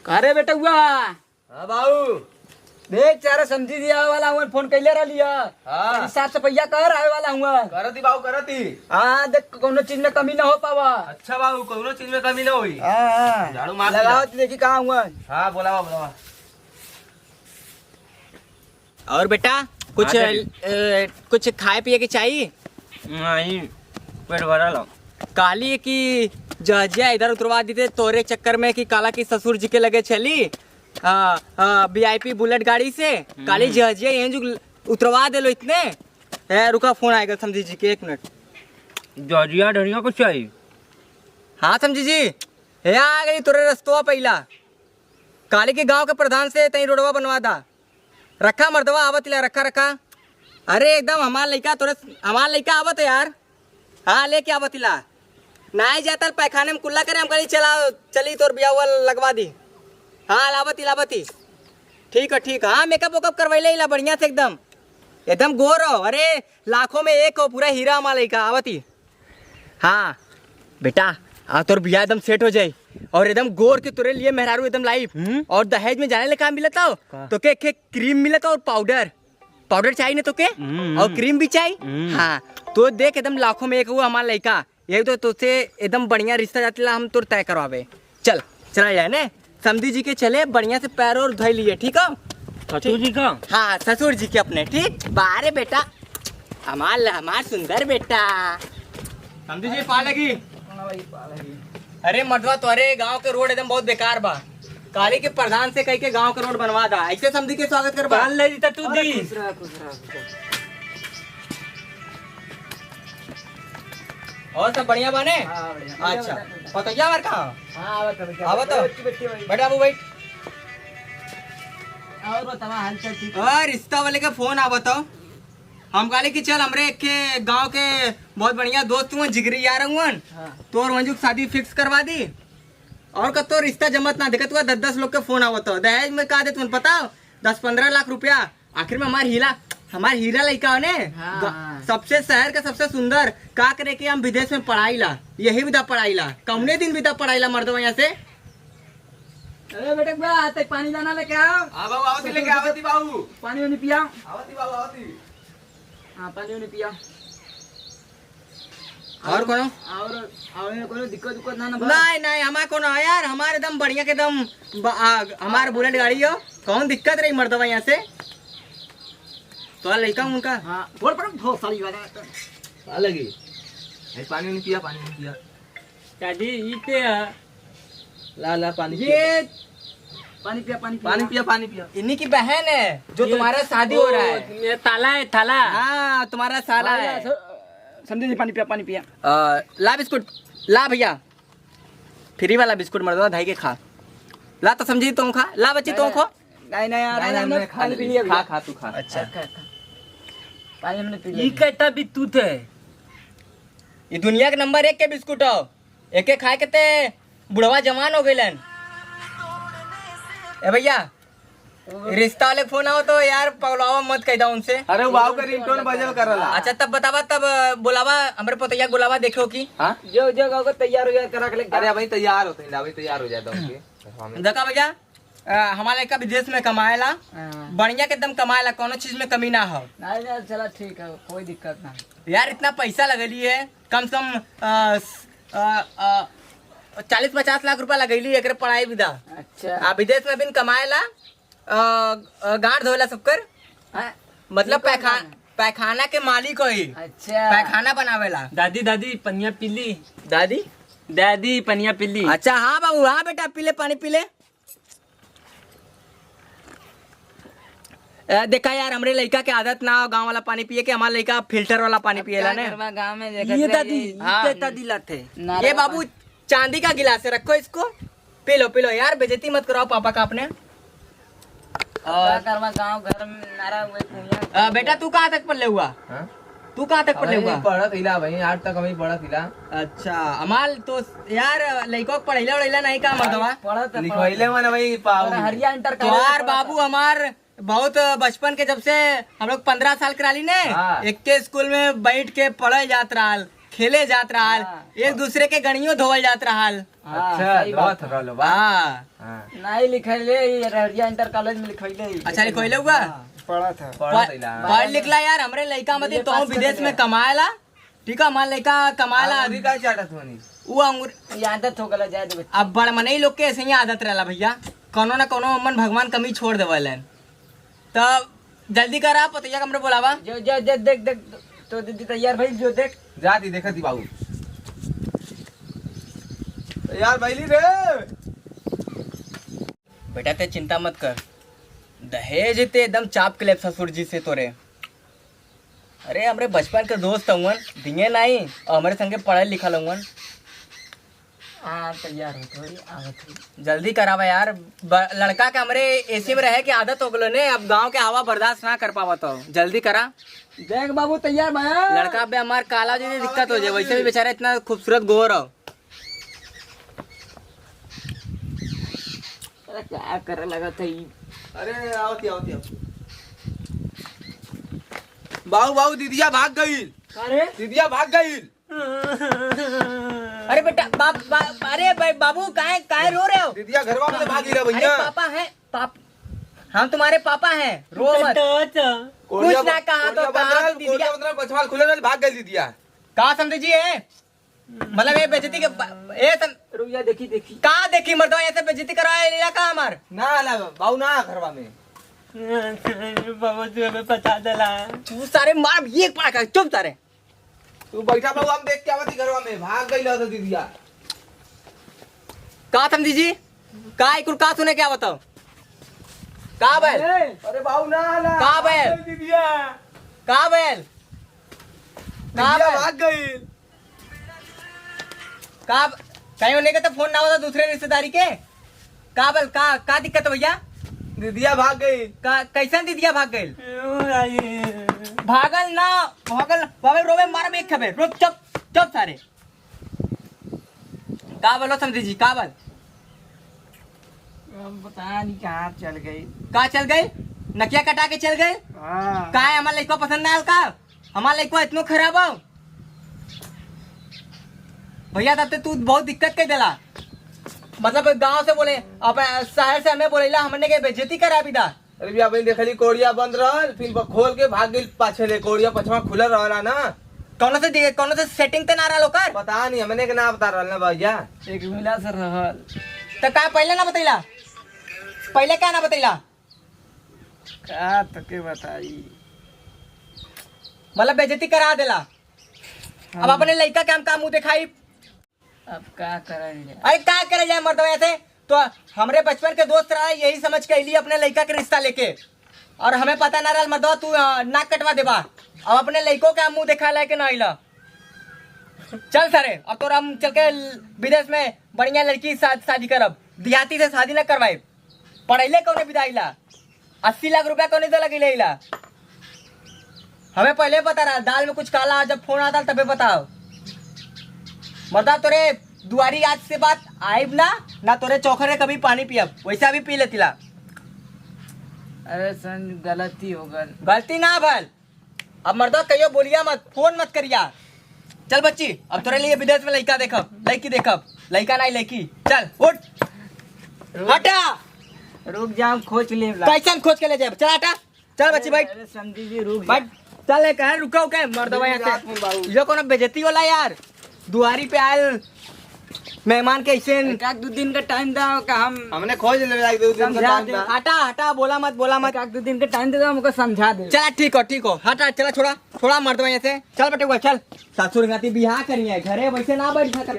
अरे बेटा हुआ हाँ बाबू देख चारा समझी दिया वाला हुआ फोन कैले रह लिया। हाँ। साफ सफैया कर आवे वाला हुआ। करती बाबू करती। हाँ देख कोनो चीज में कमी ना हो पावा। अच्छा बाबू कोनो चीज में कमी ना हुई। हाँ झाड़ू मार लगाओ देखी कहाँ हुआ। हाँ बोला बोला। और बेटा कुछ कुछ खाए पिए के चाहिए? नहीं पेट भरा लो। काली की जहाजिया इधर उतरवा दी थे तोरे चक्कर में कि काला की ससुर जी के लगे चली VIP बुलेट गाड़ी से काली जहाजिया यहीं जो उतरवा दे लो इतने। रुका फोन आएगा समझी जी के 1 मिनट। जजिया ढनिया कुछ चाहिए। हाँ समझी जी ये आ गई तोरे रस्तवा पहला काली के गांव के प्रधान से तई रोडवा बनवा दा रखा मर्दवा आवत ला रखा रखा। अरे एकदम हमार लड़का तोरे हमार लड़का आवत है यार। हाँ लेके आवत ला ना जाता पैखाने में कुल्ला करे हम कहीं चला चली तोर बिया हुआ लगवा दी। हाँ लावती ठीक है। हाँ मेकअप वेकअप करवैले ला बढ़िया से एकदम एकदम गोर हो। अरे लाखों में एक हो पूरा हीरा हमार लड़का आवती। हाँ बेटा तोर बिया एकदम सेट हो जाए और एकदम गोर के तोरे लिए मेहरारू एकदम लाइव। और दहेज में जाने ले काम मिलता हो तो के क्रीम मिलता और पाउडर चाहिए ना तो के और क्रीम भी चाहिए। हाँ तो देख एकदम लाखों में एक हुआ हमारा लड़का ये तो तुझसे एकदम बढ़िया रिश्ता जाती हम तो तय करवावे। चला जाए ने समधी जी के चले बढ़िया से पैर और धोई लिए ठीक है। ससुर जी का। हाँ ससुर जी के अपने ठीक बारे बेटा हमार सुंदर बेटा समधी जी पा लगी। अरे मर्दवा तोरे गांव के रोड एकदम बहुत बेकार बा काली के प्रधान से कह के गांव के रोड बनवा दा ऐसे समधी के स्वागत कर बा ले दी तू दी। और सब बढ़िया बाने। अच्छा पतैया मार कहाँ आवत बैठा बाबू बैठ। और बतावा हाल चाल ठीक। रिश्ता वाले का फोन आवत हो हम काले की चल हमरे के गांव के बहुत बढ़िया दोस्त हुआ जिगरी यार हुआ तो मंजू शादी फिक्स करवा दी और कतो रिश्ता जमत ना देखत हुआ 10-10 लोग के फोन आवत हो दहेज में का दे तुम पता 10-15 लाख रुपया आखिर में हमार हीरा लड़का ने सबसे शहर का सबसे सुंदर का करे कि हम विदेश में पढ़ाई ला यही विदा पढ़ाई ला कौने दिन विदा पढ़ाई ला मर्दवा यहाँ से। अरे बेटे आते पानी जाना लेके आओ। हाँ बाबू आवती लेके आवती बाबू। पानी वानी पियाओ। आवती बाबू आवती। हाँ पानी वानी पियाओ। और कोनो और कोनो दिक्कत ना नहीं हमारे को ना यार हमारे एकदम बढ़िया के एकदम हमारे बुलेट गाड़ी हो कौन दिक्कत रही मर्दवा यहाँ से तो लड़का उनका। हाँ बोल पर बहुत सारी आ लगी पानी नहीं पिया दादी इते ला पानी ये पानी पिया इन्हीं की बहन है जो तुम्हारा शादी हो रहा है। ताला हाँ तुम्हारा साला है। समझे जी पानी पिया। ला बिस्कुट ला भैया फ्री वाला बिस्कुट मर्दवा धाई के खा ला तो समझी तुम खा ला बच्ची तुम खो। नहीं यार पानी पी लिया खा तू खा। अच्छा पानी हमने पी लिया। ये कहता भी तू थे ये दुनिया के नंबर 1 के बिस्कुट हो एक खाए के ते बुढ़वा जवान हो गइलन। ए भैया रिश्ता वाले फोन आओ तो यार पगलावा मत कह दो उनसे। अरे बाबू का रिंगटोन बजल करला। अच्छा तब बतावा तब बुलावा हमरे पतैया बुलावा देखो की। हाँ जो गाँव तैयार हो जाए करा के अरे अभी तैयार होते हैं अभी तैयार हो जाता हूँ। देखा भैया हमारा लड़का विदेश में कमाएला बढ़िया के एकदम कमाएला कोनो चीज में कमी ना हो। नहीं चला ठीक है कोई दिक्कत ना। यार इतना पैसा लगली है कम से कम 40-50 लाख रुपया लगैली एक पढ़ाई विदा। अच्छा विदेश में भी कमाएला गांड धोला सबकर मतलब पैखाना के मालिक हो ही। अच्छा पैखाना बनावेला। दादी पनिया पीली। दादी पनिया पीली। अच्छा हाँ बाबू हाँ बेटा पीले पानी पीले। देखा यार हमरे लड़का के आदत ना हो गांव वाला पानी पिए के हमारा लड़का फिल्टर वाला पानी पिएला ने। गाँव में ये दादी लाते ये बाबू चांदी का गिलास है रखो इसको पी लो यार बेइज्जती मत कराओ पापा का अपने। और गाँव घर में नारा हुए बेटा तू कहाँ तक पढ़ले हुआ तू कहाँ तक पढ़ले हुआ? पढ़त हिला भाई 8 तक हमें पढ़त हिला। अच्छा अमाल तो यार लड़कों को पढ़ैला नहीं का मर्दवा लिखवाइले मन भाई हरिया इंटर तो यार बाबू हमार बहुत बचपन के जब से हम लोग 15 साल कराली ने हाँ। एक के स्कूल में बैठ के पढ़े जात रहा खेले जात रहल, हाँ। एक दूसरे के गणियों धोवल जात रहल। हाँ, अच्छा सही बात बहुत रहलो बा। हाँ हाँ नहीं लिखैले ये रहरिया इंटर कॉलेज में लिखैले। अच्छा लिखोइले हुआ पढ़ा था। पढ़त इला। पढ़ लिखला यार, हमरे लइका मत तो विदेश में कमाएला, ठीक है, हमार लइका कमाएला। अभी का चाटत होनी। वो अंगूर ये आदत हो गला जाए दे। अब बड़ मनई लोग के ऐसे ही आदत रहला भैया, कोनो न कोनो मन भगवान कमी छोड़ देवलन। तो जल्दी करा पतिया कमरे बोलावा। जो जो जो देख देख तो दीदी तैयार भाई जो देख। जाती देखती बाबू। यार बैली रे। बेटा ते चिंता मत कर, दहेज ते एकदम चाप के ले ससुर जी से तोरे। अरे हमरे बचपन के दोस्त हुवन, दिए नहीं और हमारे संगे पढ़ल लिखल हुवन। हाँ तैयार हो थोड़ी आवत हो। जल्दी करावा यार, लड़का के हमरे एसी में रहे के आदत हो गलो ने, अब गांव के हवा बर्दाश्त ना कर पावा। तो जल्दी करा। देख बाबू तैयार भैया। लड़का पे हमार काला जी दिक्कत हो जाए, वैसे भी बेचारा इतना खूबसूरत गोर हो। अरे क्या करे लगा था ये। अरे आवती आवती आवती। बाबू बाबू दीदिया भाग गई। अरे दीदिया भाग गई। अरे बेटा अरे बाबू काहे काहे रो रहे हो? दीदिया घरवा में भागी रे अरे भैया। पापा हैं, हम तुम्हारे पापा हैं, रो मत। कोरिया कुछ ना कहा तो कहा तो दीदिया बचवाल खुले ना भाग गई दीदिया। कहा समझे जी है, मतलब ये बेइज्जती के रुइया देखी देखी। कहा देखी मर्दवा ऐसे बेइज्जती कराए लीला का हमार। ना ला बाबू ना घरवा में। बाबू तू हमें पता चला। तू सारे मार ये पड़ा कर, चुप सारे। तू बैठा बाबू, हम देख के आवती घरवा में भाग गई लो तो दीदिया। कहा समझी जी, कहा इकुल का सुने क्या बताओ, कहा बैल, अरे बाबू ना ना। कहा बैल, दीदिया। कहा बैल, कहा दीदिया बैल, भाग गई। कहा कहीं होने का तो फोन ना होता दूसरे रिश्तेदारी के। कहा बैल, का दिक्कत है भैया? दीदिया भाग गई। कैसन दीदिया भाग गई? भागल ना भागल बाबे रोवे मार एक खबे रुक चुप चुप सारे। का बोलो समझी जी, का बोल? पता नहीं कहाँ चल गई। का चल गई? नकिया कटा के चल गए? हाँ। का है हमारे लड़को पसंद ना आल का? हमारे लड़को इतना खराब हो भैया, तब तू बहुत दिक्कत कर देला। मतलब गांव से बोले अब शहर से हमें बोलेला, हमने के बेइज्जती करा बिदा। अरे भैया भाई देखली कोड़िया बंद रहल, फिर खोल के भाग गई पाछे ले। कोड़िया पछवा खुला रहला ना। कौन से सेटिंग ते ना रहा लोकर? पता नहीं, हमने के ना बता रहल ना भैया। एक मिला से रहल। तो का पहले ना बतैला, पहले क्या ना बतैला? का तके बताई। मतलब बेइज्जती करा देला। अब अपने लड़का के हम का मुंह दिखाई? अब क्या करेंगे। अरे क्या करे जाए मर्दवा ऐसे? तो हमरे बचपन के दोस्त रहा, यही समझ के लिए अपने लड़का के रिश्ता लेके, और हमें पता ना रहा मर्दवा तू नाक कटवा देबा। अब अपने लड़कों के मुंह दिखा ला के ना आइला। चल सारे, अब तो हम चल के विदेश में बढ़िया लड़की शादी करब, देहाती से शादी न करवाए। पढ़ैले कौने विदाईला, 80 लाख रुपया कौने से लगे। हमें पहले पता रहा, दाल में कुछ काला, जब फोन आता तबे बताओ। मर्दा तोरे दुआरी आज से बात आइब ना तोरे चौखरे कभी पानी पियब, वैसा भी पी लेतिला। अरे सन गलती हो गल। गलती ना भल, अब मर्दा कहियो बोलिया मत, फोन मत करिया। चल बच्ची, अब तोरे लिए विदेश में लड़का देखब, लड़की देखब, लड़का नहीं लड़की। चल उठ, हटा। रुक जाओ खोज ले। कैसन खोज के ले जाए? चल हटा, चल बच्ची बैठ अरे समझी जी रुक बैठ। चल कह रुको के मर्दवा यहाँ से, ये कोनो बेइज्जती होला यार। दुआरी पे आयल मेहमान के ऐसे। एक दो दिन का टाइम दो का हम हमने खोज ले लाइक दो दिन का समझा टाइम दे। था। हटा हटा, बोला मत बोला मत। एक दो दिन का टाइम दे दो, हमको समझा दे। चला ठीक हो हटा, चला छोड़ा मर्दवा यहाँ से। चल बेटे चल, ससुर गाती बिहार करिए, घरे वैसे ना बैठ सकत।